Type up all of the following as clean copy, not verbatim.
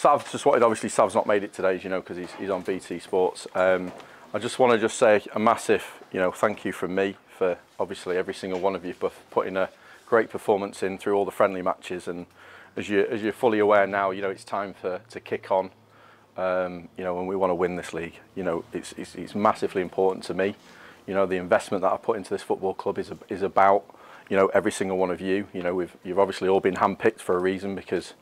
Sav just wanted, obviously Sav's not made it today, as you know, because he's on BT Sports. I just want to say a massive, thank you from me for obviously every single one of you for putting a great performance in through all the friendly matches. And as you're fully aware now, it's time to kick on. And we want to win this league. It's massively important to me. The investment that I put into this football club is about, every single one of you. You've obviously all been handpicked for a reason because,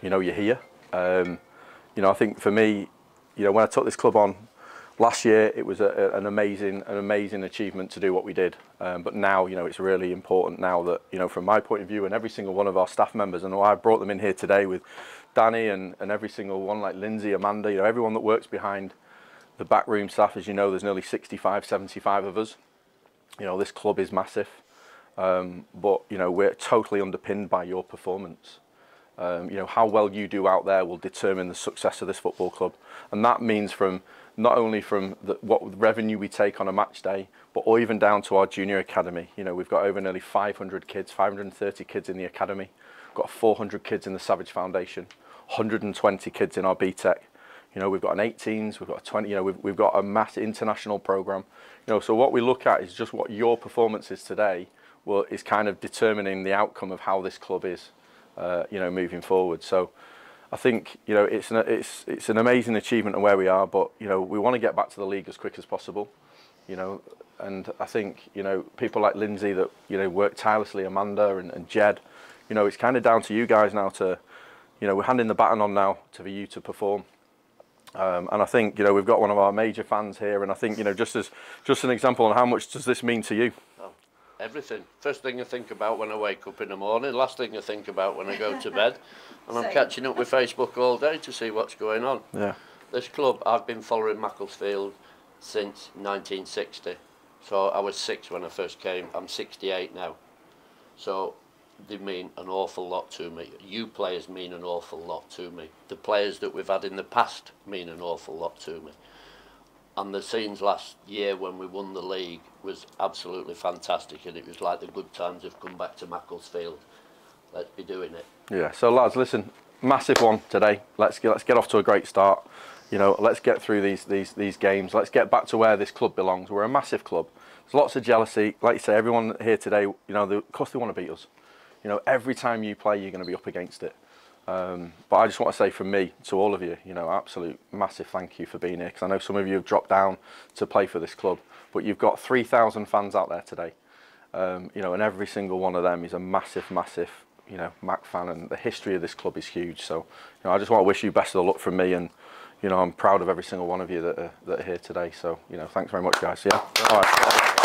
you're here. I think for me, when I took this club on last year, it was an amazing achievement to do what we did. But now, it's really important now that, from my point of view and every single one of our staff members, and I brought them in here today with Danny and every single one, like Lindsay, Amanda, everyone that works behind the backroom staff. As you know, there's nearly 65, 75 of us. This club is massive. But, we're totally underpinned by your performance. How well you do out there will determine the success of this football club. And that means not only from what revenue we take on a match day, but even down to our junior academy. We've got over nearly 500 kids, 530 kids in the academy. We've got 400 kids in the Savage Foundation, 120 kids in our BTEC. We've got an 18s, we've got a 20, we've got a mass international program. So what we look at is just what your performance is today, is kind of determining the outcome of how this club is, moving forward. So I think, it's an amazing achievement of where we are, but, we want to get back to the league as quick as possible, and I think, people like Lindsay that, work tirelessly, Amanda and Jed, it's kind of down to you guys now to, we're handing the baton on now for you to perform. And I think, we've got one of our major fans here, and I think, just an example on how much does this mean to you? Oh, everything. First thing I think about when I wake up in the morning, last thing I think about when I go to bed, and I'm catching up with Facebook all day to see what's going on. Yeah. This club, I've been following Macclesfield since 1960, so I was 6 when I first came. I'm 68 now, so they mean an awful lot to me. You players mean an awful lot to me. The players that we've had in the past mean an awful lot to me. And the scenes last year when we won the league was absolutely fantastic, and it was like the good times have come back to Macclesfield. Let's be doing it. Yeah, so lads, listen, massive one today. Let's get off to a great start. Let's get through these games. Let's get back to where this club belongs. We're a massive club. There's lots of jealousy. Like you say, everyone here today, of course they want to beat us. Every time you play, you're going to be up against it. But I just want to say from me to all of you, absolute massive thank you for being here, because I know some of you have dropped down to play for this club, but you've got 3,000 fans out there today, and every single one of them is a massive, Mac fan, and the history of this club is huge. So, I just want to wish you best of luck from me, and I'm proud of every single one of you that are here today. So, thanks very much, guys. Yeah. All right.